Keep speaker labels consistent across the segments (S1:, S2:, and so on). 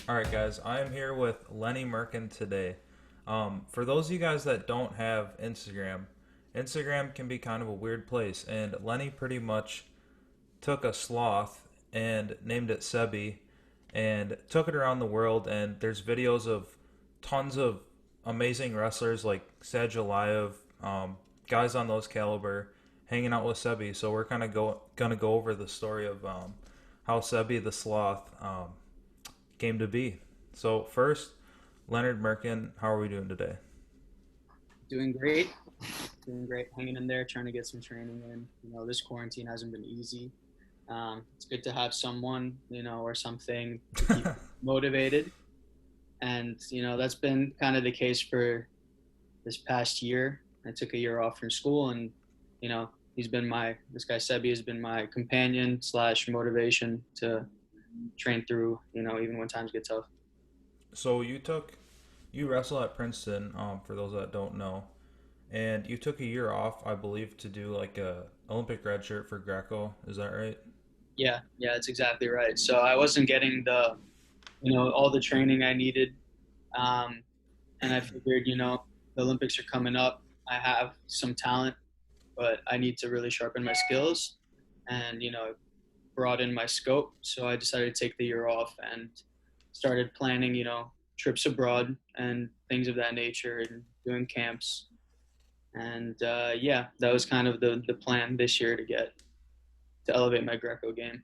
S1: All right, guys, I am here with Lenny Merkin today. For those of you guys that don't have Instagram, Instagram can be kind of a weird place, and Lenny pretty much took a sloth and named it Sebby and took it around the world. And there's videos of tons of amazing wrestlers like Sajalayev, guys on those caliber, hanging out with Sebby. So we're kind of gonna go over the story of how Sebby the Sloth came to be. So first, Leonard Merkin, how are we doing today?
S2: Doing great, doing great. Hanging in there, trying to get some training in. This quarantine hasn't been easy. It's good to have someone, or something to keep motivated. And that's been kind of the case for this past year. I took a year off from school, and this guy Sebi has been my companion slash motivation to train through. Even when times get tough.
S1: So you wrestle at Princeton, for those that don't know, and you took a year off, I believe, to do like a Olympic red shirt for Greco. Is that right?
S2: Yeah, that's exactly right. So I wasn't getting all the training I needed. Um, and I figured, the Olympics are coming up. I have some talent, but I need to really sharpen my skills and, broaden my scope. So I decided to take the year off and started planning, trips abroad and things of that nature and doing camps. And yeah, that was kind of the plan this year to elevate my Greco game.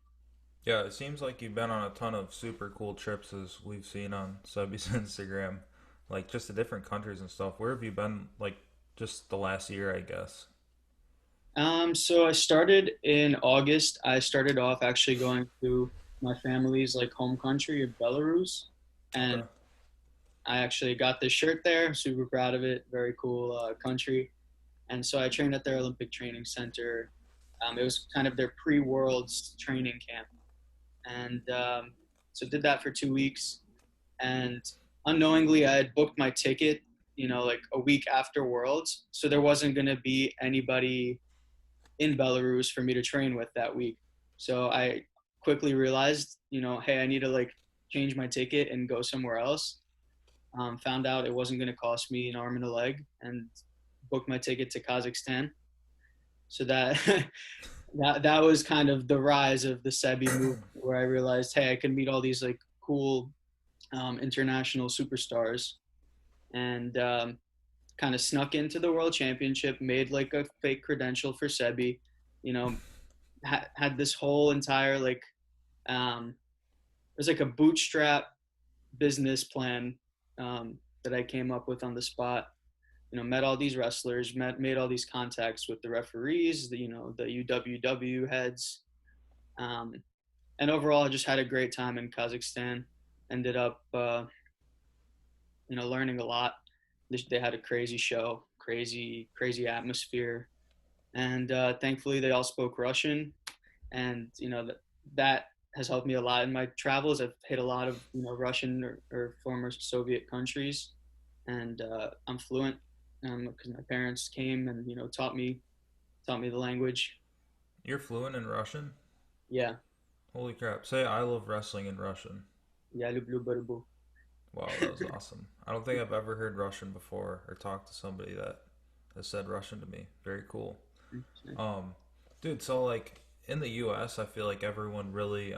S1: Yeah, it seems like you've been on a ton of super cool trips as we've seen on Subby's Instagram, like just to different countries and stuff. Where have you been, like just the last year, I guess?
S2: So I started in August. I started off actually going to my family's like home country of Belarus, and
S1: Okay.
S2: I actually got this shirt there. Super proud of it. Very cool country. And so I trained at their Olympic Training Center. It was kind of their pre-Worlds training camp, and so did that for 2 weeks. And unknowingly, I had booked my ticket, like a week after Worlds, so there wasn't going to be anybody in Belarus for me to train with that week. So I quickly realized, hey, I need to like change my ticket and go somewhere else. Found out it wasn't going to cost me an arm and a leg, and booked my ticket to Kazakhstan. So that that was kind of the rise of the Sebi move, where I realized, hey, I could meet all these like cool international superstars, and kind of snuck into the world championship, made like a fake credential for Sebi, you know, had this whole entire like it was like a bootstrap business plan that I came up with on the spot. Met all these wrestlers, made all these contacts with the referees, the UWW heads, um, and overall, I just had a great time in Kazakhstan. Ended up, learning a lot. They had a crazy show, crazy atmosphere, and thankfully they all spoke Russian, and that has helped me a lot in my travels. I've hit a lot of Russian or former Soviet countries, and I'm fluent because my parents came and taught me the language.
S1: You're fluent in Russian?
S2: Yeah,
S1: Holy crap. Say I love wrestling in Russian.
S2: я люблю борьбу.
S1: Wow, that was awesome. I don't think I've ever heard Russian before or talked to somebody that has said Russian to me. Very cool. Um, dude, so like in the US, I feel like everyone really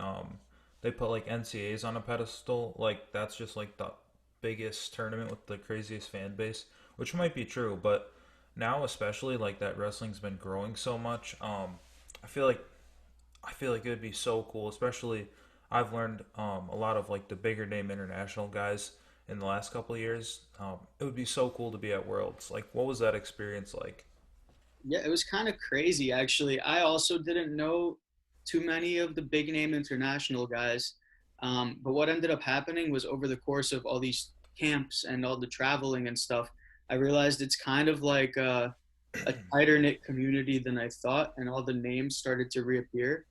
S1: they put like NCAs on a pedestal. Like that's just like the biggest tournament with the craziest fan base, which might be true, but now especially like that wrestling's been growing so much. I feel like I feel like it would be so cool, especially I've learned a lot of like the bigger name international guys in the last couple of years. It would be so cool to be at Worlds. Like, what was that experience like?
S2: Yeah, it was kind of crazy actually. I also didn't know too many of the big name international guys. But what ended up happening was over the course of all these camps and all the traveling and stuff, I realized it's kind of like a tighter knit community than I thought, and all the names started to reappear.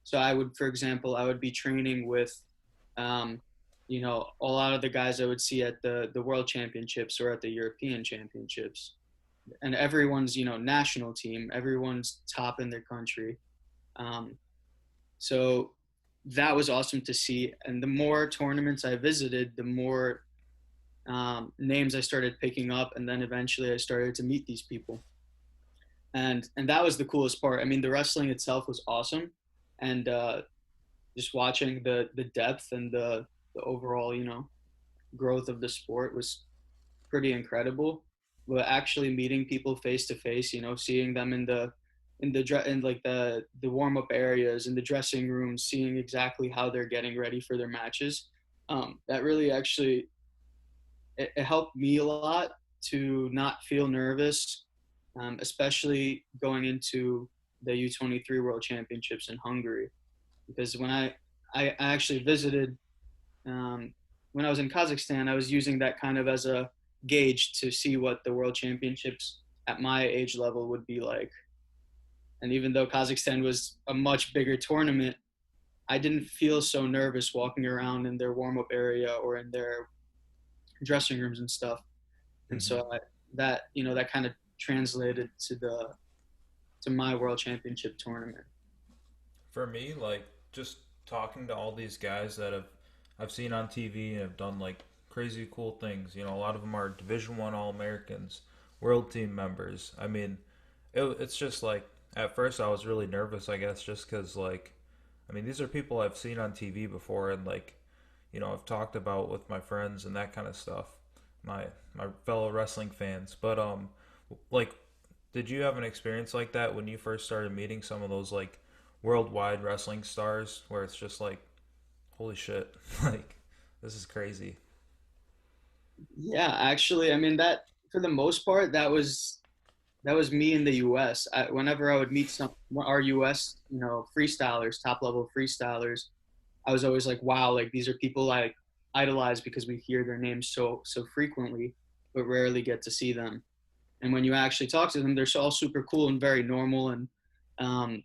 S2: So I would, for example, I would be training with, um, a lot of the guys I would see at the World Championships or at the European Championships, and everyone's national team, everyone's top in their country. Um, so that was awesome to see. And the more tournaments I visited, the more names I started picking up, and then eventually I started to meet these people, and that was the coolest part. I mean, the wrestling itself was awesome, and just watching the depth and the overall growth of the sport was pretty incredible. But actually meeting people face to face, seeing them in like the warm up areas in the dressing rooms, seeing exactly how they're getting ready for their matches, that really actually it helped me a lot to not feel nervous, especially going into the U23 World Championships in Hungary. Because I actually visited, um, when I was in Kazakhstan, I was using that kind of as a gauge to see what the World Championships at my age level would be like. And even though Kazakhstan was a much bigger tournament, I didn't feel so nervous walking around in their warm up area or in their dressing rooms and stuff. And
S1: Hmm.
S2: so that that kind of translated to my World Championship tournament.
S1: For me, like just talking to all these guys that I've seen on TV and have done like crazy cool things. You know, a lot of them are Division One All Americans, World Team members. I mean, it's just like at first I was really nervous, I guess, just because like, I mean, these are people I've seen on TV before and like, I've talked about with my friends and that kind of stuff. My my fellow wrestling fans, but like, did you have an experience like that when you first started meeting some of those like worldwide wrestling stars where it's just like, holy shit, like this is crazy.
S2: Yeah, actually, I mean that for the most part that was me in the U.S. Whenever I would meet some our U.S. freestylers, top level freestylers, I was always like, wow, like these are people I idolize because we hear their names so frequently, but rarely get to see them. And when you actually talk to them, they're all super cool and very normal. And um,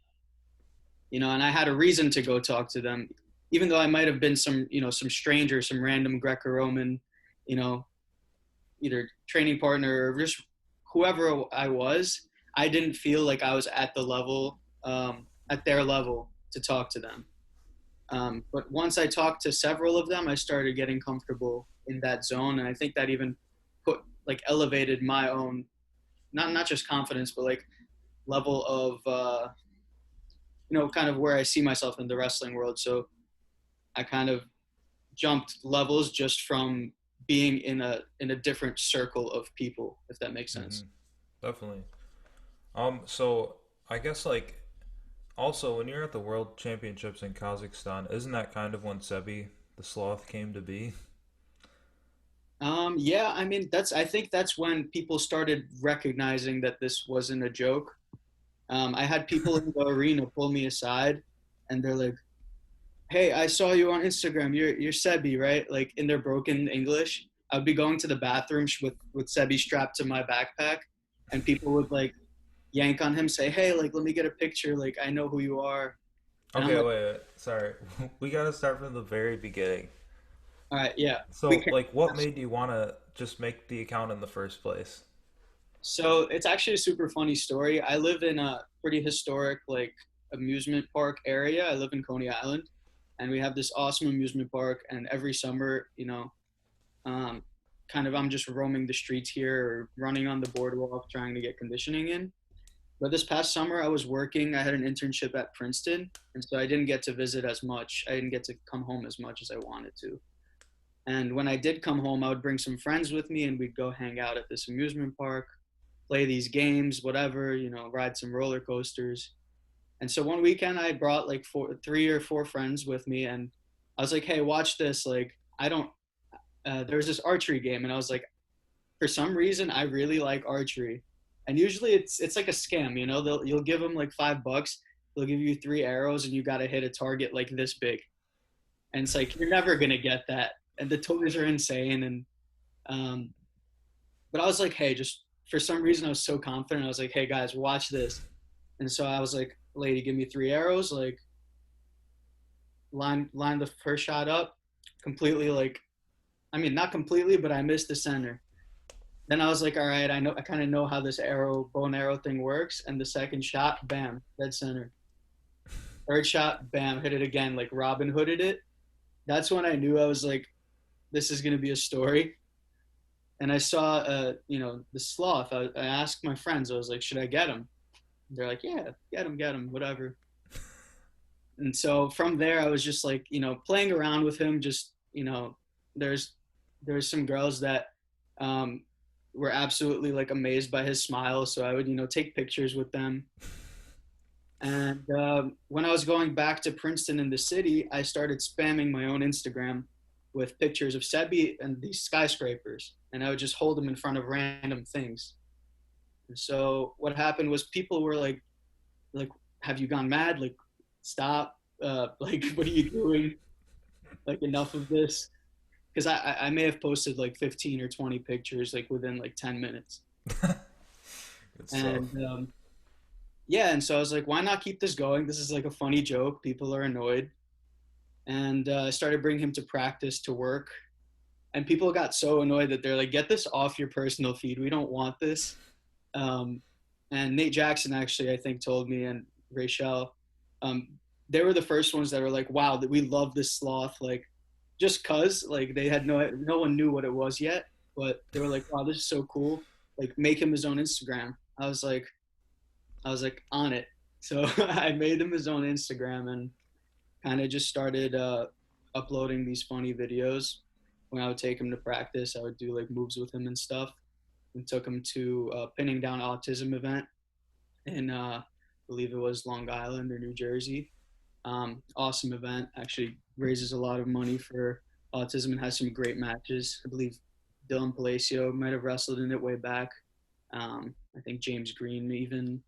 S2: and I had a reason to go talk to them, even though I might have been some stranger, some random Greco-Roman, you know, either training partner or just whoever I was. I didn't feel like I was at the level, at their level to talk to them. But once I talked to several of them, I started getting comfortable in that zone, and I think that even elevated my own, not just confidence, but like level of kind of where I see myself in the wrestling world. So I kind of jumped levels just from being in a different circle of people, if that makes
S1: Hmm.
S2: sense.
S1: Definitely. So I guess like also when you're at the World Championships in Kazakhstan, isn't that kind of when Sebby the Sloth came to be?
S2: Yeah, I mean I think that's when people started recognizing that this wasn't a joke. I had people in the arena pull me aside, and they're like, "Hey, I saw you on Instagram. You're Sebby, right?" Like in their broken English. I'd be going to the bathroom with Sebby strapped to my backpack, and people would like yank on him, say, "Hey, like let me get a picture. Like I know who you are." And I'm
S1: Okay,
S2: like,
S1: wait. Sorry. We got to start from the very beginning.
S2: "All right, yeah, we
S1: So,
S2: can."
S1: like, what made you want to just make the account in the first place?
S2: So it's actually a super funny story. I live in a pretty historic like amusement park area. I live in Coney Island, and we have this awesome amusement park. And every summer, um, kind of I'm just roaming the streets here or running on the boardwalk trying to get conditioning in. But this past summer, I was working. I had an internship at Princeton, and so I didn't get to visit as much. I didn't get to come home as much as I wanted to. And when I did come home, I would bring some friends with me, and we'd go hang out at this amusement park, play these games, whatever, ride some roller coasters. And so one weekend, I brought like three or four friends with me, and I was like, "Hey, watch this! Like, I don't." There's this archery game, and I was like, for some reason, I really like archery. And usually it's like a scam, you'll give them like $5. They'll give you three arrows, and you got to hit a target like this big. And it's like you're never gonna get that. And the toys are insane. And um, but I was like, hey, just for some reason I was so confident. I was like, hey guys, watch this. And so I was like, lady, give me three arrows. Like line the first shot up, completely like, I mean not completely, but I missed the center. Then I was like, all right, I kind of know how this bow and arrow thing works. And the second shot, bam, dead center. third shot, bam, hit it again, like Robin Hooded it. That's when I knew I was like, this is gonna be a story. And I saw, the sloth. I asked my friends, I was like, should I get him? They're like, yeah, get him, whatever. And so from there, I was just like, playing around with him. Just, there's there's some girls that um, were absolutely like amazed by his smile. So I would, take pictures with them. And when I was going back to Princeton in the city, I started spamming my own Instagram with pictures of Sebby and these skyscrapers. And I would just hold them in front of random things. And so what happened was people were like, have you gone mad? Like, stop. Like, what are you doing? Like, enough of this. Because I may have posted like 15 or 20 pictures like within like 10 minutes.
S1: Good stuff.
S2: And yeah, and so I was like, why not keep this going? This is like a funny joke. People are annoyed. And I started bringing him to practice, to work. And people got so annoyed that they're like, get this off your personal feed. We don't want this. Um, and Nate Jackson actually, I think, told me, and Rachel, um, they were the first ones that were like, wow, that we love this sloth. Like, just cause like they had no one knew what it was yet, but they were like, wow, this is so cool. Like, make him his own Instagram. I was like on it. So I made him his own Instagram and kind of just started uploading these funny videos. When I would take him to practice, I would do like moves with him and stuff. And took him to a pinning down autism event in, I believe it was Long Island or New Jersey. Awesome event. Actually raises a lot of money for autism and has some great matches. I believe Dylan Palacio might have wrestled in it way back. I think James Green even.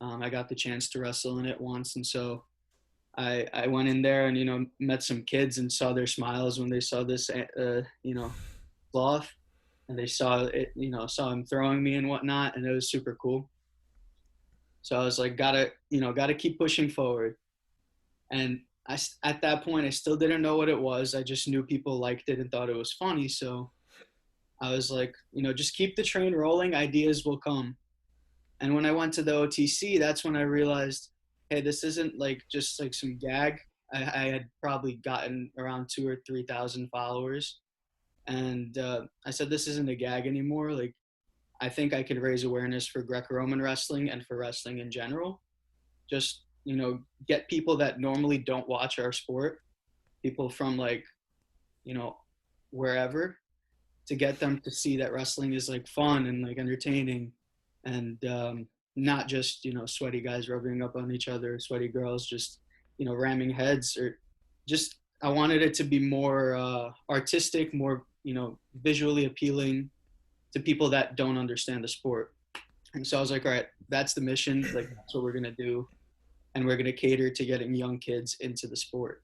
S2: I got the chance to wrestle in it once, and so I went in there and met some kids and saw their smiles when they saw this sloth, and they saw it, saw him throwing me and whatnot, and it was super cool. So I was like, gotta keep pushing forward. And at that point, I still didn't know what it was. I just knew people liked it and thought it was funny. So I was like, just keep the train rolling. Ideas will come. And when I went to the OTC, that's when I realized, hey, this isn't like just like some gag. I had probably gotten around 2 or 3 thousand followers, and I said, this isn't a gag anymore. Like, I think I could raise awareness for Greco-Roman wrestling and for wrestling in general. Just get people that normally don't watch our sport, people from like you know wherever, to get them to see that wrestling is like fun and like entertaining, and not just sweaty guys rubbing up on each other, sweaty girls just ramming heads, or just I wanted it to be more artistic, more visually appealing to people that don't understand the sport. And so I was like, all right, that's the mission. Like, that's what we're gonna do, and we're gonna cater to getting young kids into the sport.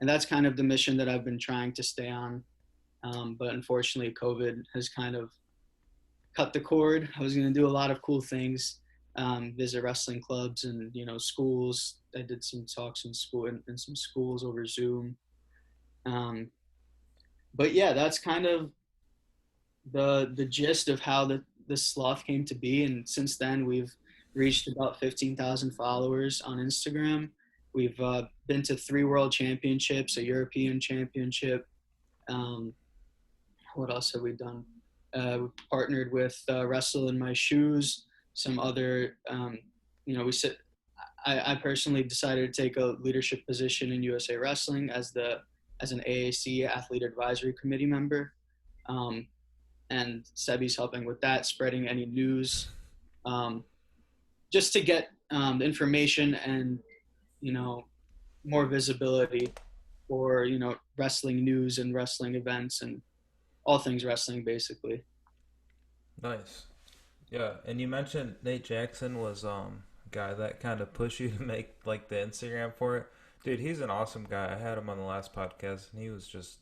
S2: And that's kind of the mission that I've been trying to stay on. But unfortunately, COVID has kind of cut the cord. I was going to do a lot of cool things, visit wrestling clubs and schools. I did some talks in school in some schools over Zoom. Um, but yeah, that's kind of the gist of how the sloth came to be. And since then, we've reached about 15,000 followers on Instagram. We've been to 3 world championships, a European championship. Um, what else have we done? We partnered with Wrestle in My Shoes, some other, we sit. I personally decided to take a leadership position in USA Wrestling as an AAC Athlete Advisory Committee member, and Sebby's helping with that, spreading any news, just to get information and more visibility for wrestling news and wrestling events and all things wrestling, basically.
S1: Nice. Yeah, and you mentioned Nate Jackson was a guy that kind of pushed you to make like the Instagram for it. Dude, he's an awesome guy. I had him on the last podcast, and he was just,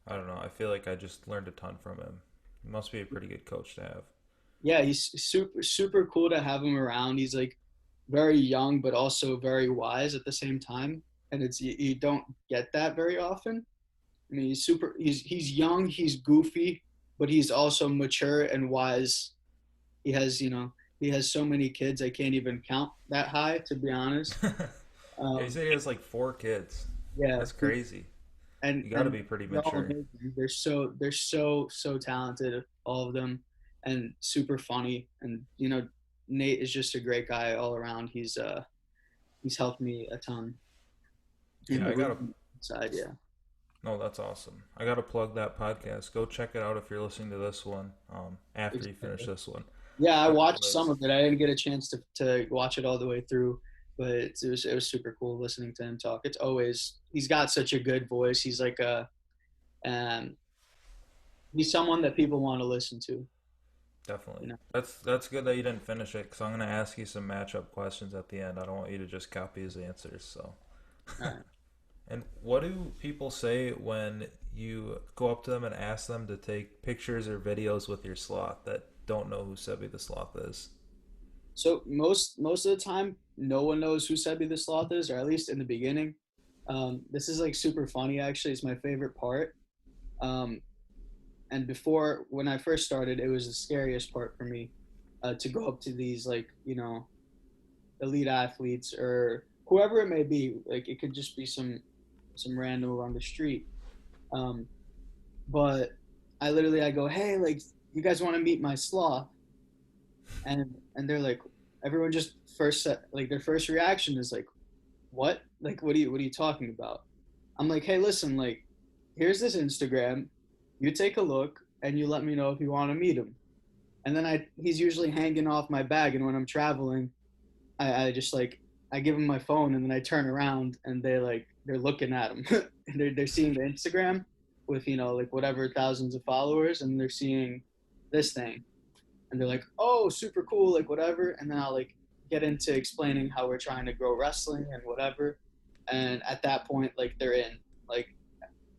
S1: I don't know. I feel like I just learned a ton from him. He must be a pretty good coach to have.
S2: Yeah, he's super cool to have him around. He's like very young, but also very wise at the same time, and it's you don't get that very often. I mean, he's young, he's goofy, but he's also mature and wise. He has he has so many kids, I can't even count that high, to be honest.
S1: Yeah, he
S2: Um,
S1: said he has like 4 kids.
S2: yeah,
S1: That's crazy.
S2: and
S1: You got to
S2: and
S1: be pretty
S2: they're all
S1: mature.
S2: amazing. They're so talented, all of them, and super funny. And Nate is just a great guy all around. He's helped me a ton in
S1: Yeah,
S2: the
S1: I gotta.
S2: room side. Yeah,
S1: No, that's awesome. I gotta plug that podcast. Go check it out if you're listening to this one. After you finish
S2: exactly.
S1: this one.
S2: Yeah, I watched
S1: Anyways,
S2: some of it. I didn't get a chance to watch it all the way through, but it was super cool listening to him talk. It's always he's got such a good voice. He's like a um he's someone that people want to listen to.
S1: definitely.
S2: You know.
S1: That's good that you didn't finish it because I'm gonna ask you some matchup questions at the end. I don't want you to just copy his answers. So.
S2: All right.
S1: And what do people say when you go up to them and ask them to take pictures or videos with your sloth that don't know who Sebby the Sloth is?
S2: So most of the time, no one knows who Sebby the Sloth is, or at least in the beginning. This is like super funny. Actually, it's my favorite part. Um, and before, when I first started, it was the scariest part for me to go up to these like elite athletes or whoever it may be. Like it could just be some random on the street. Um, but I go, hey, like you guys want to meet my sloth? And they're like, everyone just first set, like their first reaction is like, what? Like what are you talking about? I'm like, hey, listen, like here's this Instagram. You take a look and you let me know if you want to meet him. And then he's usually hanging off my bag, and when I'm traveling, I just like I give him my phone, and then I turn around and they're looking at him. They're seeing the Instagram with like whatever thousands of followers, and they're seeing this thing, and they're like, oh, super cool, like whatever. And then I'll like get into explaining how we're trying to grow wrestling and whatever. And at that point, like they're in. Like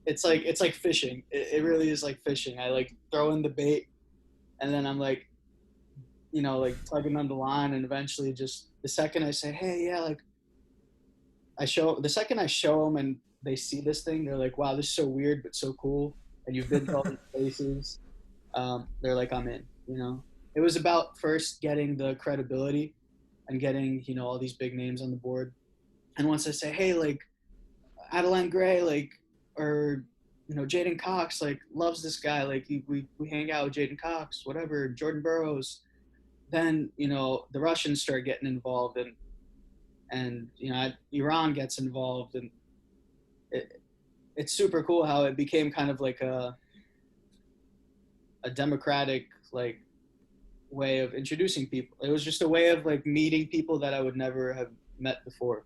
S2: it's like fishing. It really is like fishing. I like throw in the bait, and then I'm like like tugging on the line, and eventually just the second I say, hey, yeah, like the second I show them and they see this thing, they're like, wow, this is so weird but so cool, and you've been to all these places. They're like, I'm in. It was about first getting the credibility and getting all these big names on the board, and once I say, hey, like Adeline Gray, like or Jaden Cox, like loves this guy, like we hang out with Jaden Cox, whatever, Jordan Burroughs, then the Russians start getting involved, and Iran gets involved, and it's super cool how it became kind of like a democratic like way of introducing people. It was just a way of like meeting people that I would never have met before.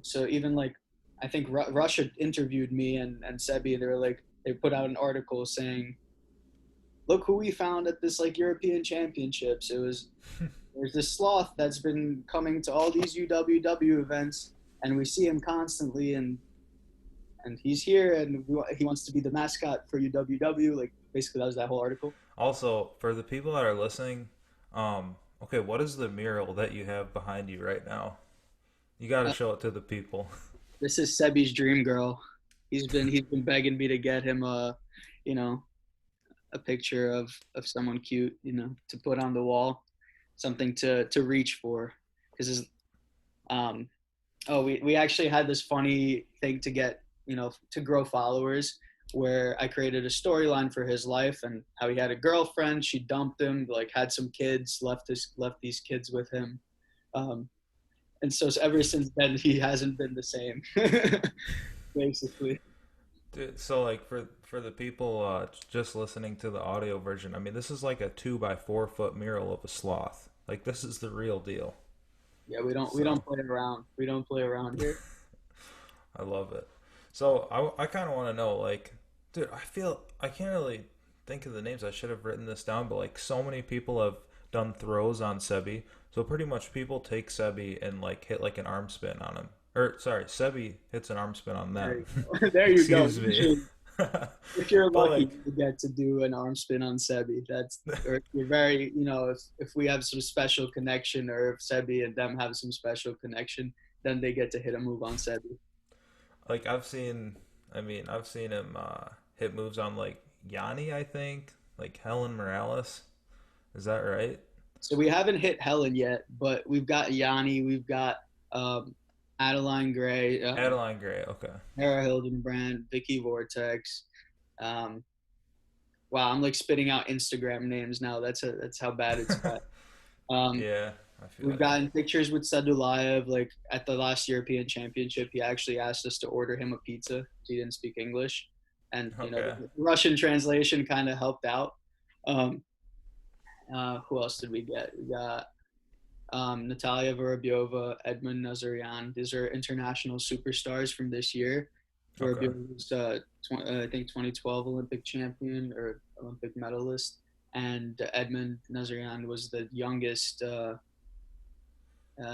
S2: So even like I think Russia interviewed me and Sebi. They were like they put out an article saying, "Look who we found at this like European Championships." There's this sloth that's been coming to all these UWW events, and we see him constantly, and he's here, and he wants to be the mascot for UWW. Like basically, that was that whole article.
S1: Also, for the people that are listening, okay, what is the mural that you have behind you right now? You got to
S2: Uh,
S1: show it to the people.
S2: this is Sebi's dream girl. He's been begging me to get him you know, a picture of someone cute, to put on the wall, something to reach for, because um oh, we actually had this funny thing to get, to grow followers, where I created a storyline for his life and how he had a girlfriend, she dumped him, like had some kids, left these kids with him. Um, and so ever since then, he hasn't been the same, basically.
S1: Dude, so like for the people just listening to the audio version, I mean, this is like a 2 by 4 foot mural of a sloth. Like this is the real deal.
S2: Yeah, we don't
S1: So
S2: play around. We don't play around here.
S1: I love it. So I kind of want to know, like, dude, I feel I can't really think of the names. I should have written this down, but like so many people have done throws on Sebi. So pretty much people take Sebi and like hit like an arm spin on him. Or sorry, Sebi hits an arm spin on
S2: There
S1: them.
S2: you go. There you go.
S1: Excuse me.
S2: Usually, if you're
S1: But
S2: lucky,
S1: like,
S2: you get to do an arm spin on Sebi. Or if you're very, if we have some special connection, or if Sebi and them have some special connection, then they get to hit a move on Sebi.
S1: like I've seen him hit moves on like Yanni, I think, like Helen Morales. Is that right?
S2: So we haven't hit Helen yet, but we've got Yanni, we've got Adeline Gray,
S1: Adeline Gray. Okay.
S2: Sarah Hildenbrand, Vicky Vortex. Um, wow, I'm like spitting out Instagram names now. That's how bad it's got. Um,
S1: Yeah, I feel
S2: we've
S1: you.
S2: gotten pictures with Sadulayev. Like at the last European Championship, he actually asked us to order him a pizza. He didn't speak English, and
S1: Okay.
S2: the Russian translation kind of helped out. Um, who else did we get? We got Natalia Vorobyova, Edmund Nazarian. These are international superstars from this year.
S1: Okay.
S2: Vorobyova was, I think, 2012 Olympic champion or Olympic medalist, and Edmund Nazarian was the youngest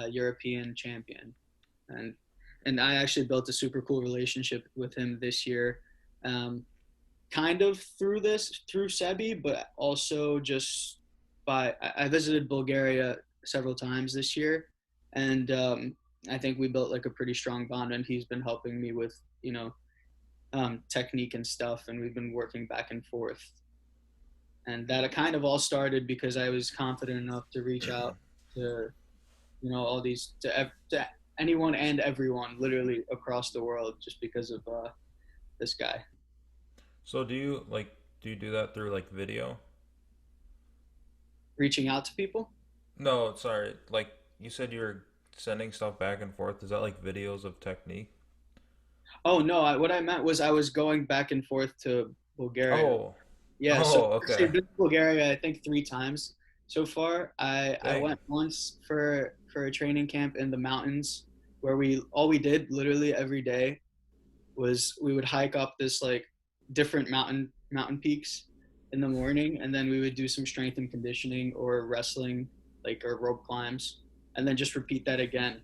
S2: European champion. And I actually built a super cool relationship with him this year, um, kind of through Sebby, but also just by I visited Bulgaria several times this year, and I think we built like a pretty strong bond. And he's been helping me with technique and stuff, and we've been working back and forth. And that kind of all started because I was confident enough to reach out to all these to anyone and everyone literally across the world just because of this guy.
S1: So do you do that through like video?
S2: Reaching out to people.
S1: No, sorry. Like you said you were sending stuff back and forth. Is that like videos of technique?
S2: Oh no, what I meant was I was going back and forth to Bulgaria.
S1: Oh.
S2: Yeah, so
S1: Oh,
S2: actually
S1: okay.
S2: I've been to Bulgaria I think 3 times so far. I
S1: Dang.
S2: went once for a training camp in the mountains where we all we did literally every day was we would hike up this like different mountain peaks in the morning, and then we would do some strength and conditioning or wrestling, like or rope climbs, and then just repeat that again.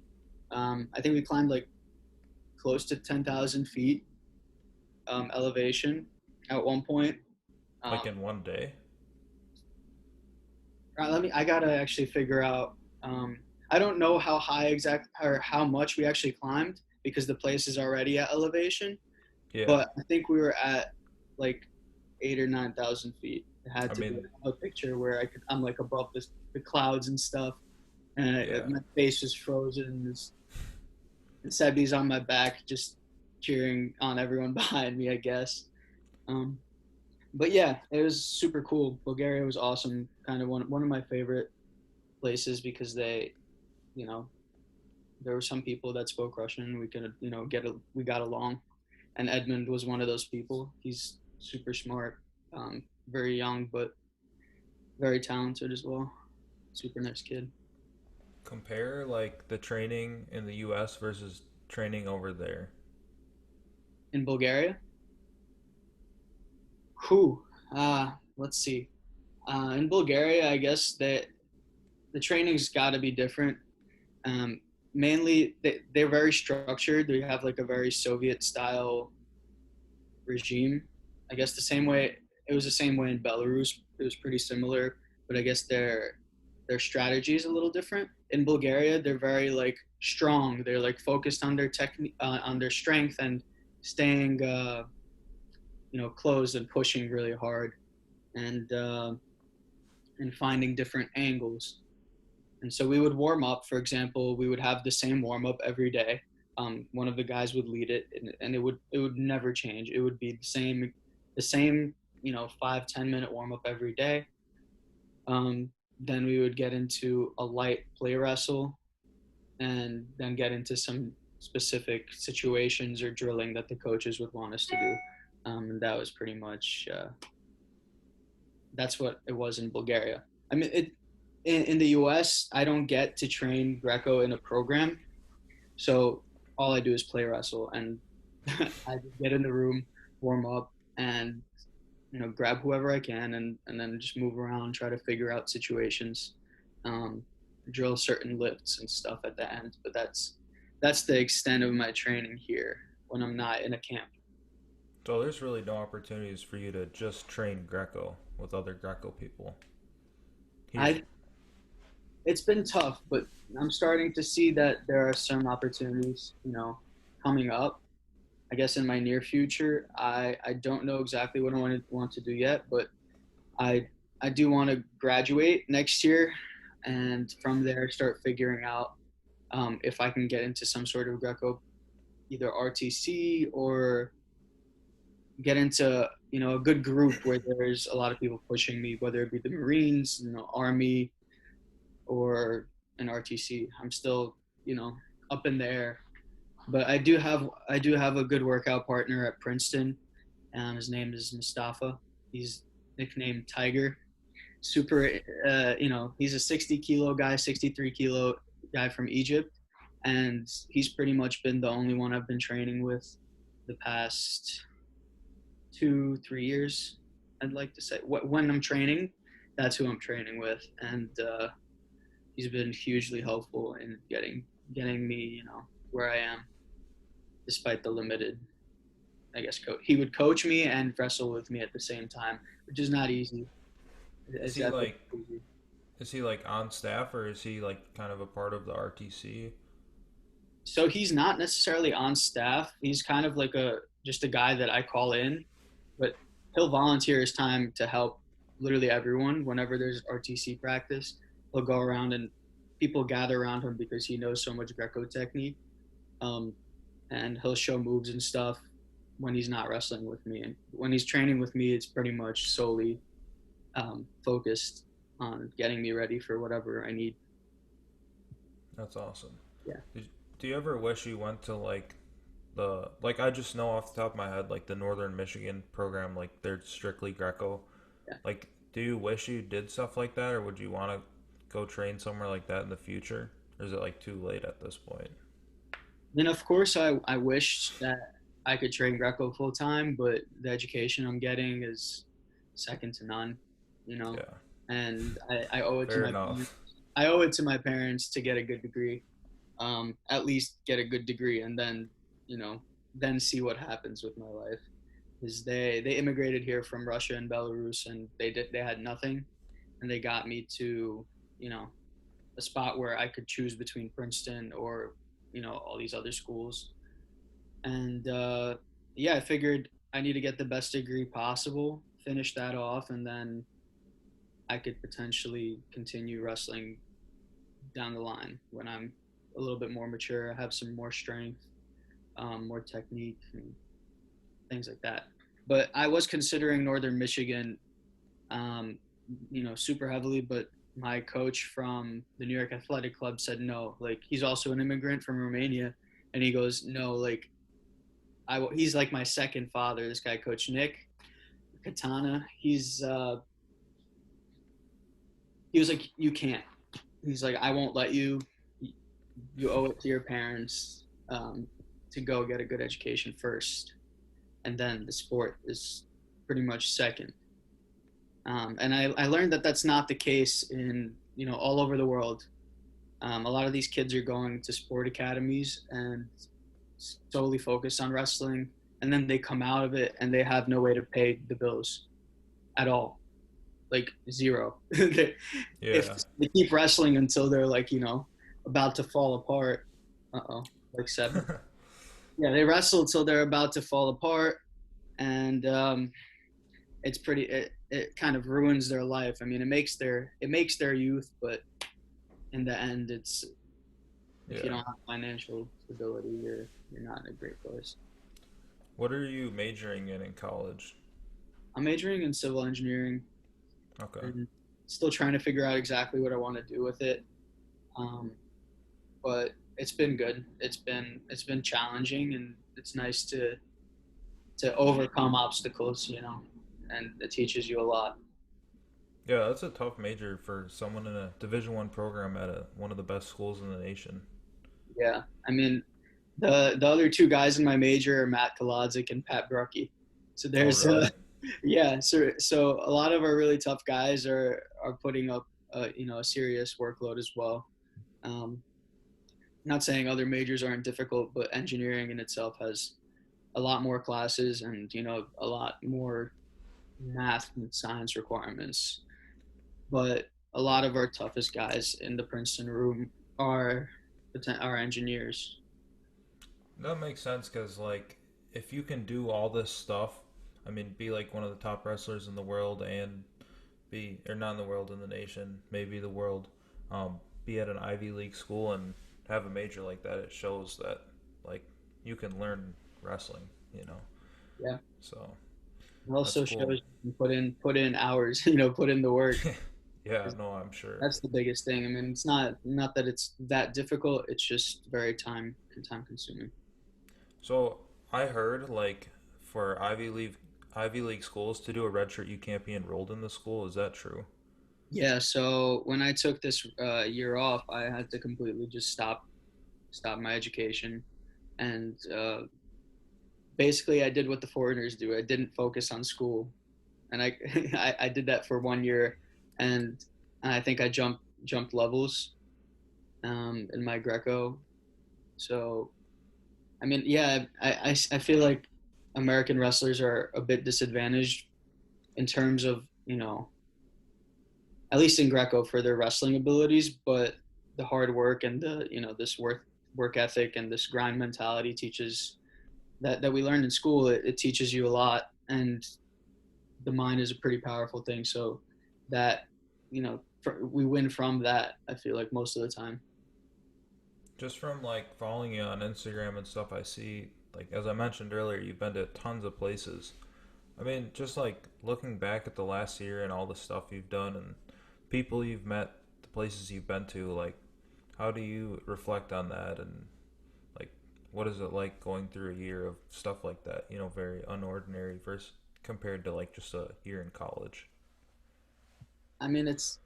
S2: I think we climbed like close to 10,000 feet elevation at one point.
S1: Like
S2: Um,
S1: in one day?
S2: I gotta actually figure out. I don't know how high exact or how much we actually climbed because the place is already at elevation,
S1: Yeah.
S2: but I think we were at like 8 or 9 thousand feet. It had
S1: I
S2: to be
S1: mean,
S2: a picture where I'm like above the clouds and stuff, and
S1: yeah.
S2: my face is frozen. And Sebby's on my back, just cheering on everyone behind me, I guess. Um, but yeah, it was super cool. Bulgaria was awesome. Kind of one of my favorite places because you know, there were some people that spoke Russian. We could, we got along. And Edmund was one of those people. He's super smart, very young, but very talented as well. Super nice kid.
S1: Compare like the training in the US versus training over there.
S2: In Bulgaria, who? Let's see. In Bulgaria, I guess that the training's got to be different. Um, Mainly, they're very structured. They have like a very Soviet style regime. I guess the same way it was the same way in Belarus. It was pretty similar, but I guess their strategy is a little different. In Bulgaria, they're very like strong. They're like focused on their technique, on their strength, and staying closed and pushing really hard, and finding different angles. And so we would warm up. For example, we would have the same warm up every day. One of the guys would lead it, and it would never change. It would be the same 5-10 minute warm up every day. Then we would get into a light play wrestle, and then get into some specific situations or drilling that the coaches would want us to do. And that was pretty much that's what it was in Bulgaria. I mean, in the U.S. I don't get to train Greco in a program, so all I do is play wrestle, and I just get in the room, warm up, and grab whoever I can, and then just move around, try to figure out situations, um, drill certain lifts and stuff at the end. But that's the extent of my training here when I'm not in a camp.
S1: So there's really no opportunities for you to just train Greco with other Greco people. He's
S2: I It's been tough, but I'm starting to see that there are some opportunities, coming up. I guess in my near future, I don't know exactly what I want to do yet, but I I do want to graduate next year, and from there start figuring out if I can get into some sort of Greco, either RTC or get into a good group where there's a lot of people pushing me, whether it be the Marines, Army, or an RTC. I'm still up in the air, but I do have a good workout partner at Princeton. His name is Mustafa. He's nicknamed Tiger. Super, he's a 60 kilo guy, 63 kilo guy from Egypt, and he's pretty much been the only one I've been training with the past 2 3 years. I'd like to say when I'm training, that's who I'm training with, and he's been hugely helpful in getting me, where I am, despite the limited, I guess, he would coach me and wrestle with me at the same time, which is not easy.
S1: Is
S2: It's
S1: he
S2: definitely
S1: like
S2: easy.
S1: is he like on staff, or is he like kind of a part of the RTC?
S2: So he's not necessarily on staff. He's kind of like a just a guy that I call in, but he'll volunteer his time to help literally everyone whenever there's RTC practice. He'll go around and people gather around him because he knows so much Greco technique. Um, and he'll show moves and stuff when he's not wrestling with me. And when he's training with me, it's pretty much solely focused on getting me ready for whatever I need.
S1: That's awesome.
S2: Yeah.
S1: Do you ever wish you went to like I just know off the top of my head like the Northern Michigan program, like they're strictly Greco.
S2: Yeah.
S1: Like, do you wish you did stuff like that, or would you want to go train somewhere like that in the future? Or is it like too late at this point?
S2: Then of course I wish that I could train Greco full time, but the education I'm getting is second to none, you know.
S1: Yeah,
S2: And I owe it to
S1: fair
S2: my parents.
S1: enough.
S2: I owe it to my parents to get a good degree, at least get a good degree, and then you know then see what happens with my life. Because they immigrated here from Russia and Belarus, and they had nothing, and they got me to you know a spot where I could choose between Princeton or all these other schools. And yeah, I figured I need to get the best degree possible, finish that off, and then I could potentially continue wrestling down the line when I'm a little bit more mature, have some more strength, more technique, and things like that. But I was considering Northern Michigan, um, super heavily, but my coach from the New York Athletic Club said no. Like he's also an immigrant from Romania, and he goes, no, like he's like my second father. This guy, Coach Nick Katana, he was like, you can't. He's like, I won't let you. You owe it to your parents to go get a good education first, and then the sport is pretty much second. And I learned that that's not the case in all over the world. A lot of these kids are going to sport academies and solely focus on wrestling, and then they come out of it and they have no way to pay the bills at all, like zero. If
S1: Yeah.
S2: they keep wrestling until they're like about to fall apart. Like seven. Yeah, they wrestle until they're about to fall apart, and it kind of ruins their life. I mean, it makes their youth, but in the end, it's if you
S1: Yeah.
S2: don't have financial stability, you're not in a great place.
S1: What are you majoring in college?
S2: I'm majoring in civil engineering
S1: Okay.
S2: and still trying to figure out exactly what I want to do with it. Um, but it's been good. It's been challenging, and it's nice to overcome obstacles, and it teaches you a lot.
S1: Yeah, that's a tough major for someone in a Division 1 program at one of the best schools in the nation.
S2: Yeah, I mean, the other two guys in my major are Matt Kolodzik and Pat Brucky. So
S1: Oh,
S2: there's
S1: really?
S2: yeah, so a lot of our really tough guys are putting up a serious workload as well. Um, Not saying other majors aren't difficult, but engineering in itself has a lot more classes and a lot more math and science requirements. But a lot of our toughest guys in the Princeton room are are engineers.
S1: That makes sense because, like, if you can do all this stuff, I mean, be like one of the top wrestlers in the world and or not in the world, in the nation, maybe the world, be at an Ivy League school and have a major like that, it shows that like you can learn wrestling, you know.
S2: Yeah.
S1: So
S2: It
S1: that's
S2: also
S1: cool.
S2: shows you can put in hours, put in the work.
S1: Yeah, no, I'm sure.
S2: That's the biggest thing. I mean, it's not that it's that difficult. It's just very time consuming.
S1: So I heard like for Ivy League schools to do a red shirt, you can't be enrolled in the school. Is that true?
S2: Yeah. So when I took this year off, I had to completely just stop my education, and basically I did what the foreigners do. I didn't focus on school, and I I did that for 1 year, and I think I jumped levels in my Greco. So I mean, yeah, I feel like American wrestlers are a bit disadvantaged in terms of, at least in Greco for their wrestling abilities, but the hard work and this work ethic and this grind mentality teaches that we learned in school. It teaches you a lot, and the mind is a pretty powerful thing. So that, we win from that, I feel like most of the time.
S1: Just from like following you on Instagram and stuff, I see like as I mentioned earlier, you've been to tons of places. I mean, just like looking back at the last year and all the stuff you've done and people you've met, the places you've been to, like how do you reflect on that and like what is it like going through a year of stuff like that, very unordinary versus compared to like just a year in college.
S2: I mean, it's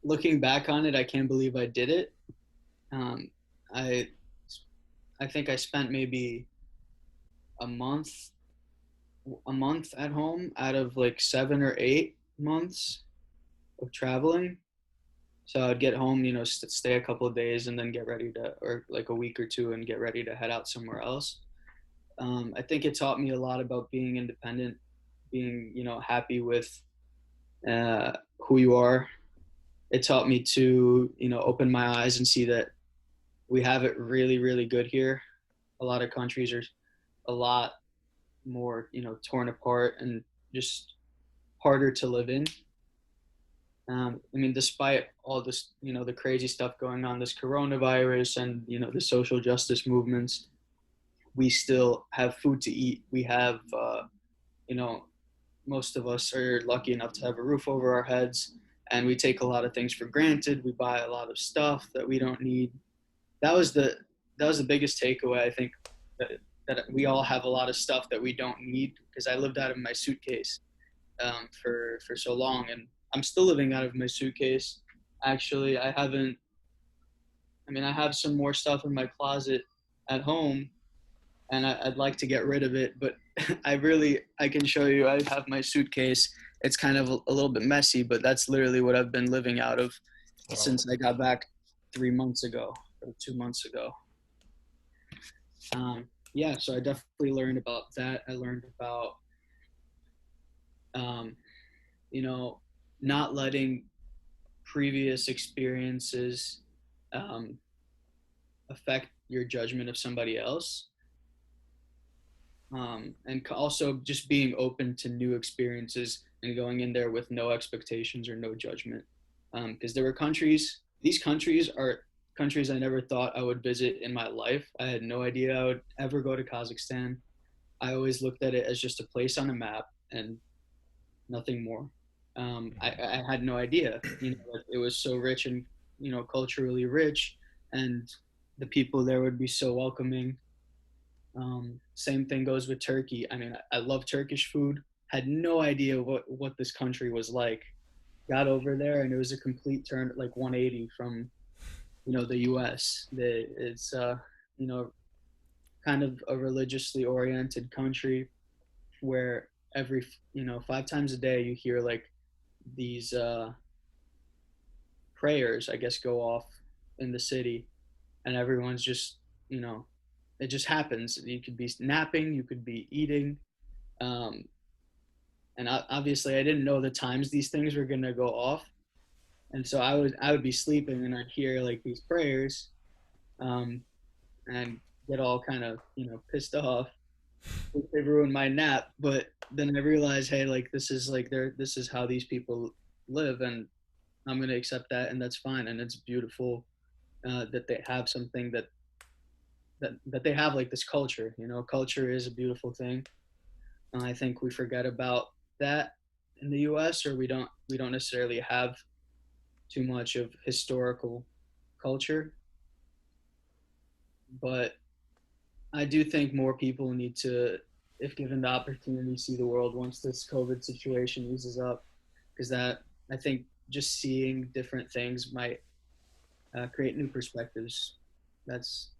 S2: looking back on it, I can't believe I did it. Um, I I think I spent maybe a month a month at home out of like 7 or 8 months of traveling. So I'd get home, stay a couple of days and then get ready to, or like a week or two and get ready to head out somewhere else. I think it taught me a lot about being independent, being, happy with who you are. It taught me to, open my eyes and see that we have it really, really good here. A lot of countries are a lot more, torn apart and just harder to live in. I mean, despite all this, the crazy stuff going on, this coronavirus and, the social justice movements, we still have food to eat. We have, you know, most of us are lucky enough to have a roof over our heads, and we take a lot of things for granted. We buy a lot of stuff that we don't need. That was the that was the biggest takeaway, I think, that, that we all have a lot of stuff that we don't need, because I lived out of my suitcase for so long, and I'm still living out of my suitcase. Actually, I haven't. I mean, I have some more stuff in my closet at home, and I'd like to get rid of it, but I can show you. I have my suitcase. It's kind of a little bit messy, but that's literally what I've been living out of
S1: Wow.
S2: since I got back 3 months ago or 2 months ago. Yeah, so I definitely learned about that. I learned about um, you know, not letting previous experiences um, affect your judgment of somebody else, and also just being open to new experiences and going in there with no expectations or no judgment. Because there were these countries are countries I never thought I would visit in my life. I had no idea I would ever go to Kazakhstan. I always looked at it as just a place on a map and nothing more. I had no idea, that it was so rich and, culturally rich, and the people there would be so welcoming. Same thing goes with Turkey. I mean, I love Turkish food. Had no idea what this country was like. Got over there and it was a complete turn, like 180 from, the U.S. It's you know kind of a religiously oriented country where every 5 times a day you hear like these prayers, I guess, go off in the city, and everyone's just, it just happens. You could be napping, you could be eating, um, and obviously I didn't know the times these things were gonna go off, and so I would be sleeping and I'd hear like these prayers, um, and get all kind of pissed off. They ruined my nap, but then I realized, hey, like this is how these people live, and I'm gonna accept that, and that's fine, and it's beautiful that they have something that that they have like this culture. You know, culture is a beautiful thing, and I think we forget about that in the U.S. or we don't necessarily have too much of historical culture. But I do think more people need to, if given the opportunity, see the world once this COVID situation eases up, because that I think just seeing different things might create new perspectives. That's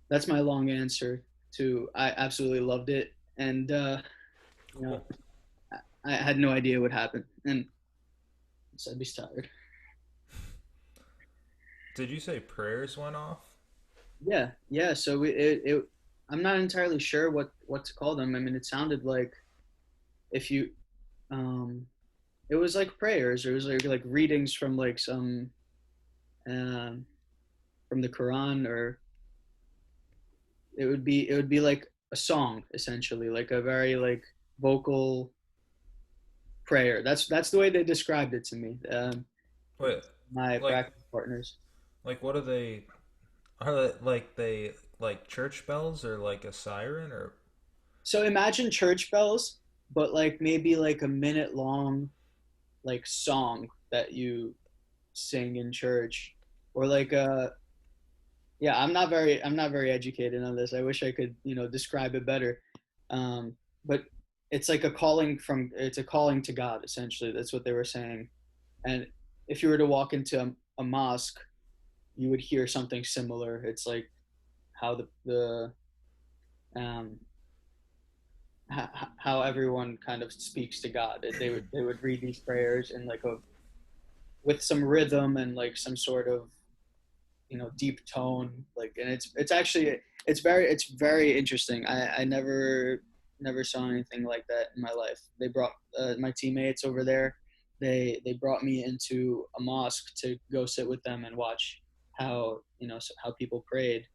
S2: that's my long answer to. I absolutely loved it, and you know,
S1: Cool.
S2: I had no idea what happened, and so I'd be tired.
S1: Did you say prayers went off?
S2: Yeah, yeah. So it I'm not entirely sure what to call them. I mean, it sounded like if you um, it was like prayers. Or it was like readings from like some um, from the Quran, or it would be like a song essentially, like a very like vocal prayer. That's the way they described it to me.
S1: Wait,
S2: My
S1: like
S2: practice partners.
S1: what are they? Are they like church bells or like a siren or?
S2: So imagine church bells, but like maybe like a minute long like song that you sing in church, or like a yeah. I'm not very educated on this. I wish I could describe it better. But it's like it's a calling to God essentially. That's what they were saying. And if you were to walk into a mosque, you would hear something similar. It's like how um, how everyone kind of speaks to God. They would read these prayers in like a with some rhythm and like some sort of deep tone. Like, and it's actually it's very interesting. I never saw anything like that in my life. They brought my teammates over there. They brought me into a mosque to go sit with them and watch how how people prayed.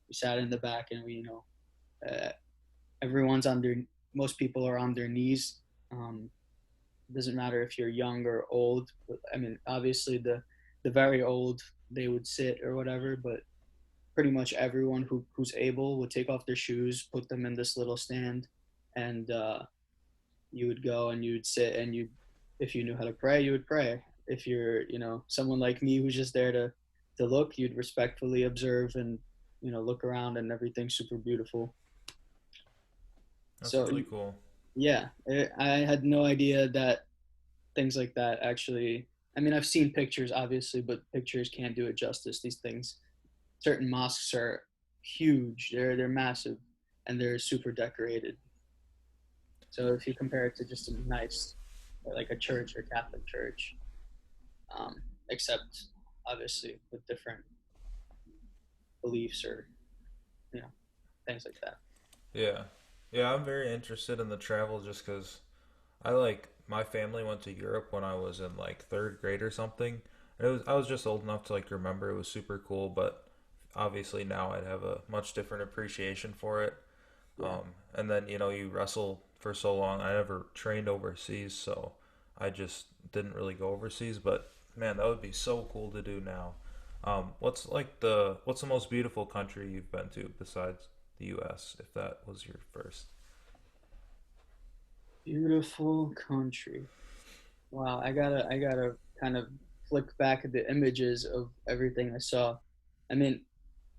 S2: We sat in the back and we uh, everyone's on their most people are on their knees. It doesn't matter if you're young or old. I mean, obviously the very old they would sit or whatever, but pretty much everyone who's able would take off their shoes, put them in this little stand, and you would go and you would sit and you, if you knew how to pray, you would pray. If you're someone like me who's just there to look, you'd respectfully observe and look around and everything's super beautiful.
S1: That's
S2: So
S1: really cool.
S2: yeah, I had no idea that things like that actually. I mean, I've seen pictures obviously, but pictures can't do it justice. These things, certain mosques are huge. They're massive, and they're super decorated. So if you compare it to just a nice, like a church or Catholic church, um, except obviously with different beliefs or you know things like that.
S1: Yeah, yeah. I'm very interested in the travel just because I like my family went to Europe when I was in like third grade or something. And I was just old enough to like remember it was super cool, but obviously now I'd have a much different appreciation for it.
S2: Yeah.
S1: And then you wrestle for so long. I never trained overseas, so I just didn't really go overseas. But man, that would be so cool to do now. What's the most beautiful country you've been to besides the U.S. If that was your first?
S2: Beautiful country. Wow, I gotta kind of flick back at the images of everything I saw. I mean,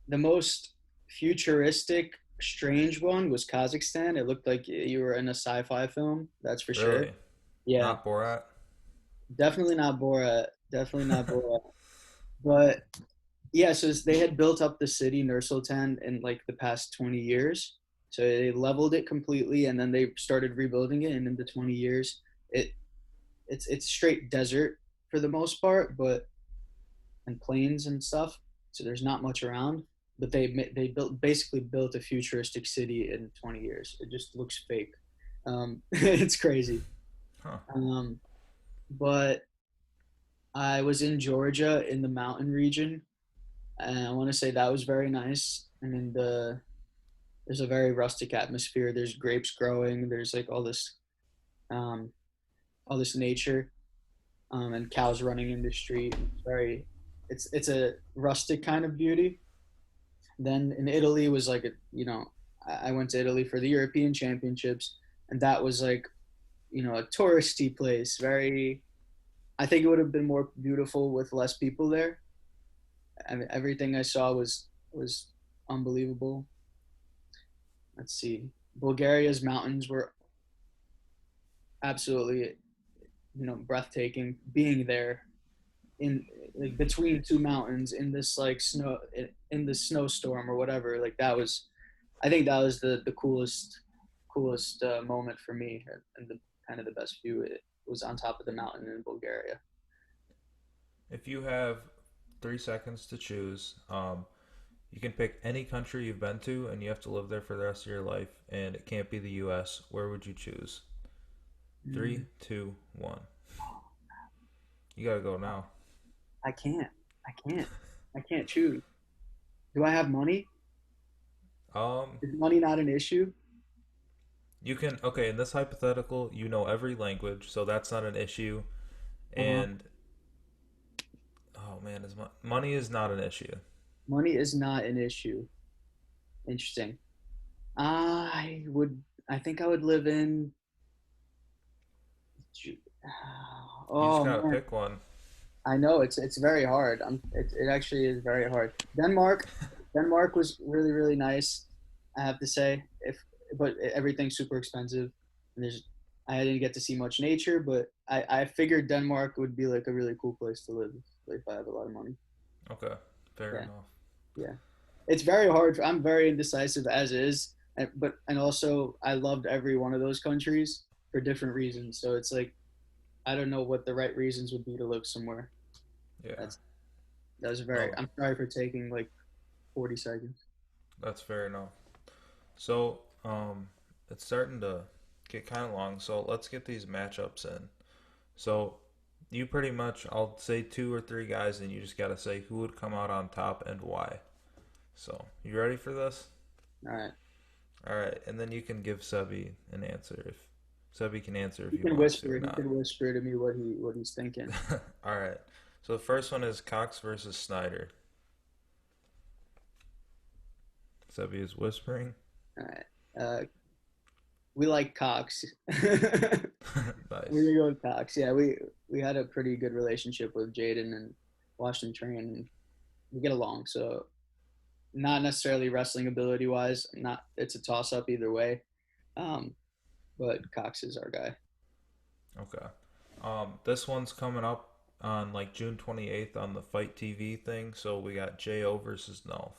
S2: the most futuristic, strange one was Kazakhstan. It looked like you were in a sci-fi film. That's for sure.
S1: Really?
S2: Yeah,
S1: Not Borat?
S2: definitely not Borat. Definitely not Borat. But yeah, so they had built up the city Nur-Sultan in like the past 20 years. So they leveled it completely, and then they started rebuilding it. And in the 20 years, it it's straight desert for the most part, but and plains and stuff. So there's not much around. But they basically built a futuristic city in 20 years. It just looks fake. It's crazy.
S1: Huh.
S2: Um, but I was in Georgia in the mountain region, and I want to say that was very nice. I mean, there's a very rustic atmosphere. There's grapes growing. There's like um, all this nature, and cows running in the street. It's a rustic kind of beauty. Then in Italy was like I went to Italy for the European Championships, and that was like a touristy place. Very, I think it would have been more beautiful with less people there. I mean, everything I saw was unbelievable. Let's see, Bulgaria's mountains were absolutely breathtaking. Being there in like between two mountains in this like snow in the snowstorm or whatever, like that was, I think that was the coolest moment for me, and the kind of the best view. It was on top of the mountain in Bulgaria.
S1: If you have 3 seconds to choose, you can pick any country you've been to, and you have to live there for the rest of your life, and it can't be the U.S. Where would you choose?
S2: Mm.
S1: Three, two, one. You gotta go now.
S2: I can't. I can't. I can't choose. Do I have money?
S1: Um,
S2: Is money not an issue?
S1: you can okay. In this hypothetical, you know every language, so that's not an issue.
S2: Uh-huh.
S1: And oh man, money is not an issue.
S2: Money is not an issue. Interesting. I would. I think I would live in.
S1: You just
S2: Oh
S1: gotta
S2: man,
S1: pick one.
S2: I know it's very hard. It actually is very hard. Denmark was really really nice. I have to say, if but everything's super expensive, and I didn't get to see much nature, but I figured Denmark would be like a really cool place to live if I have a lot of money.
S1: Okay, fair
S2: Yeah,
S1: enough.
S2: yeah. It's very hard. I'm very indecisive as is, and also I loved every one of those countries for different reasons. So it's like I don't know what the right reasons would be to live somewhere.
S1: Yeah.
S2: That's that's very.
S1: No,
S2: I'm sorry for taking like 40 seconds.
S1: that's fair enough. So, it's starting to get kind of long. So let's get these matchups in. So, you pretty much, I'll say two or three guys, and you just gotta say who would come out on top and why. So, you ready for this?
S2: All right.
S1: All right, and then you can give Sebby an answer if Sebby can answer if
S2: He
S1: he
S2: can
S1: wants to
S2: whisper.
S1: or
S2: He
S1: not.
S2: can whisper to me what he's thinking.
S1: All right. So the first one is Cox versus Schneider. Sebby is whispering.
S2: All right. We like Cox. We're
S1: Nice.
S2: gonna go with Cox. Yeah, we had a pretty good relationship with Jaden and watched him train, and we get along. So not necessarily wrestling ability wise. Not it's a toss up either way. Um, but Cox is our guy.
S1: Okay. This one's coming up on like June 28th on the Fight TV thing. So we got Jo versus Nolf.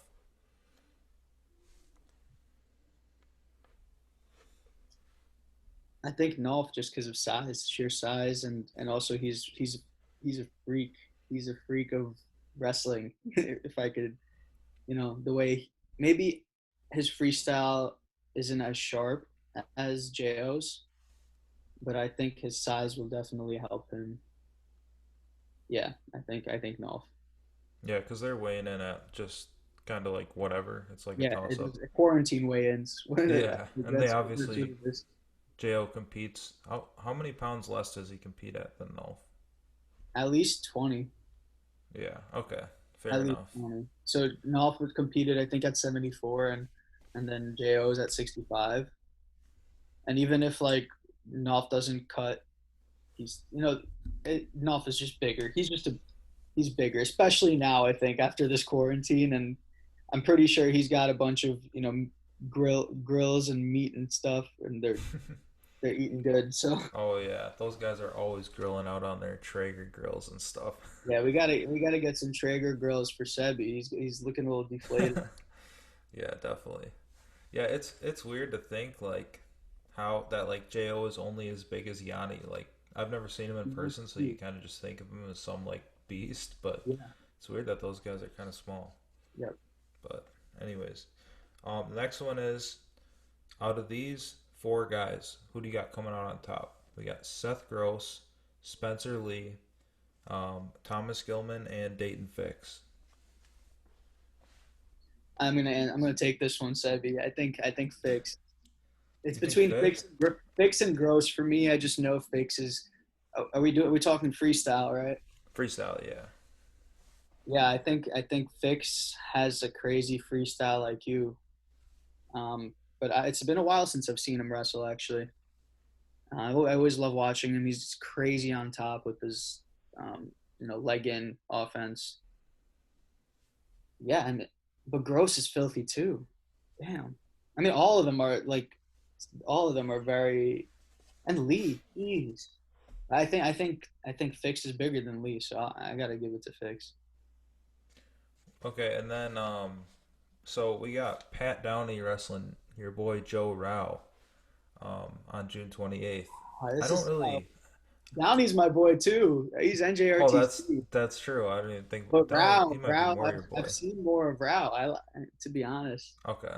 S2: I think Nolf just because of size, sheer size, and also he's a freak. He's a freak of wrestling. If I could, the way maybe his freestyle isn't as sharp as JO's, but I think his size will definitely help him. Yeah, I think Nolf.
S1: Yeah, because they're weighing in at just kind of like whatever. It's like a
S2: Yeah,
S1: toss
S2: it
S1: up.
S2: was quarantine weigh-ins.
S1: Yeah, and they
S2: That's what we're
S1: obviously
S2: doing this.
S1: Jo competes. How many pounds less does he compete at than Nolf?
S2: At least 20.
S1: Yeah. Okay.
S2: At
S1: Fair
S2: least
S1: enough.
S2: 20. So Nolf was competed, I think, at 74, and then Jo is at 65. And even if like Nolf doesn't cut, Nolf is just bigger. He's bigger, especially now. I think after this quarantine, and I'm pretty sure he's got a bunch of grills and meat and stuff, and they're eating good. So
S1: Oh yeah, those guys are always grilling out on their Traeger grills and stuff.
S2: yeah, we gotta get some Traeger grills for Sebby. He's looking a little deflated.
S1: Yeah, definitely. Yeah, it's weird to think like how that like Jo is only as big as Yanni. Like I've never seen him in person, so you kind of just think of him as some like beast. But
S2: Yeah.
S1: it's weird that those guys are kind of small.
S2: Yep.
S1: But anyways, the next one is out of these four guys, who do you got coming out on top? We got Seth Gross, Spencer Lee, Thomas Gilman, and Dayton Fix.
S2: I'm gonna take this one, Sebby. I think Fix. It's
S1: You think
S2: between
S1: Fix?
S2: Fix and Gross for me. I just know Fix is. Are we talking freestyle, right?
S1: Freestyle, yeah.
S2: Yeah, I think Fix has a crazy freestyle like you. But it's been a while since I've seen him wrestle. Actually, I always love watching him. He's crazy on top with his leg in offense. Yeah, and but Gross is filthy too. Damn. I mean, all of them are very. And Lee, jeez. I think Fix is bigger than Lee, so I gotta give it to Fix.
S1: Okay, and then so we got Pat Downey wrestling your boy Joe Rao on June 28th. I
S2: This
S1: don't
S2: is
S1: really.
S2: Downey's my boy too. He's
S1: Oh,
S2: NJRTC.
S1: that's true. I didn't even think
S2: But
S1: Downey. He might be
S2: Rao,
S1: more
S2: I've
S1: your
S2: I've
S1: boy.
S2: seen more of Rao. To be honest,
S1: Okay.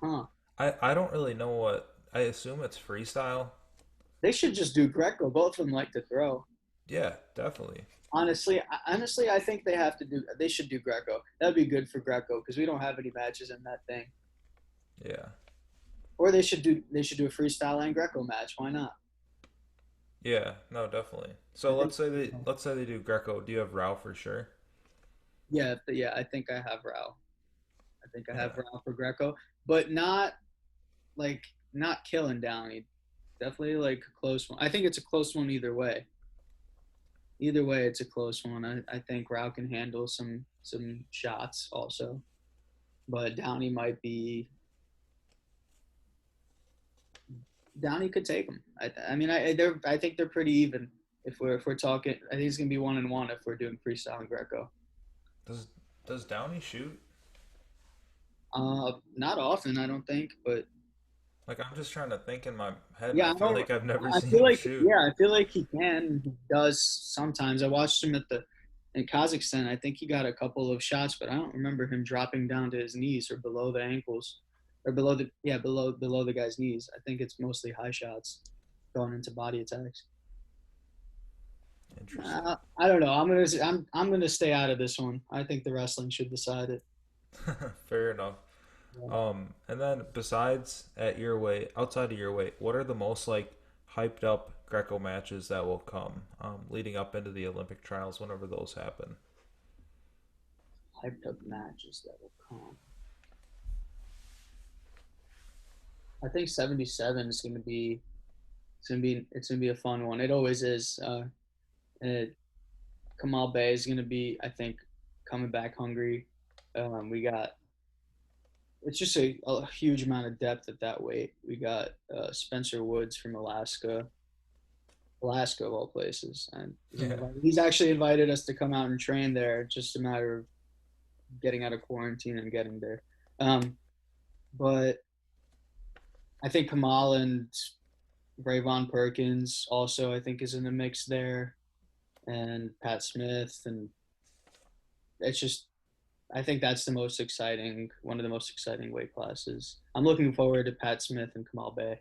S2: huh?
S1: I don't really know what. I assume it's freestyle.
S2: They should just do Greco. Both of them like to throw.
S1: Yeah, definitely.
S2: Honestly, I think they have to do. They should do Greco. That'd be good for Greco because we don't have any matches in that thing.
S1: Yeah.
S2: Or they should do a freestyle and Greco match. Why not?
S1: Yeah, no, definitely.
S2: I
S1: So
S2: think.
S1: let's say they do Greco. Do you have Rao for sure?
S2: Yeah. I think I have Rao. I think I have
S1: Yeah.
S2: Rao for Greco, but like not killing Downey. Definitely like a close one. I think it's a close one either way. Either way, it's a close one. I think Rao can handle some shots also, but Downey could take them. I mean I think they're pretty even if we're talking. I think it's gonna be 1-1 if we're doing freestyle and Greco.
S1: Does does Downey shoot?
S2: Not often I don't think, but
S1: Like I'm just trying to think in my head, and I
S2: yeah, I
S1: feel
S2: don't.
S1: like I've never
S2: I
S1: seen
S2: feel
S1: him
S2: like
S1: shoot.
S2: yeah, I feel like he can. He does sometimes. I watched him in Kazakhstan. I think he got a couple of shots, but I don't remember him dropping down to his knees or below the ankles, or below the guy's knees. I think it's mostly high shots going into body attacks.
S1: Interesting.
S2: I don't know. I'm gonna stay out of this one. I think the wrestling should decide it.
S1: Fair enough.
S2: Yeah.
S1: And then besides at your weight, outside of your weight, what are the most like hyped up Greco matches that will come leading up into the Olympic trials whenever those happen?
S2: Hyped up matches that will come. I think 77 is gonna be. It's gonna be a fun one. It always is. Uh, Kamal Bay is going to be, I think, coming back hungry. We got it's just a huge amount of depth at that weight. We got Spencer Woods from Alaska of all places, and
S1: Yeah.
S2: he's actually invited us to come out and train there. It's just a matter of getting out of quarantine and getting there. Um, but I think Kamal and Rayvon Perkins also I think is in the mix there, and Pat Smith, and it's just I think that's one of the most exciting weight classes. I'm looking forward to Pat Smith and Kamal Bay,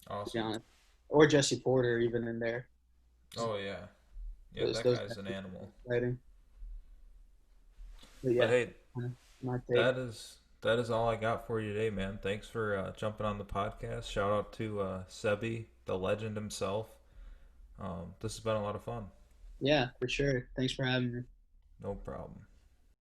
S2: to be
S1: Awesome.
S2: honest, or Jesse Porter even in there.
S1: Oh yeah. Yeah,
S2: Those
S1: that
S2: those
S1: guy's
S2: guys
S1: an
S2: are
S1: animal.
S2: exciting. But
S1: But
S2: yeah,
S1: hey,
S2: my take.
S1: that is all I got for you today, man. Thanks for jumping on the podcast. Shout out to Sebby, the legend himself. This has been a lot of fun.
S2: Yeah, for sure. Thanks for having me.
S1: No problem.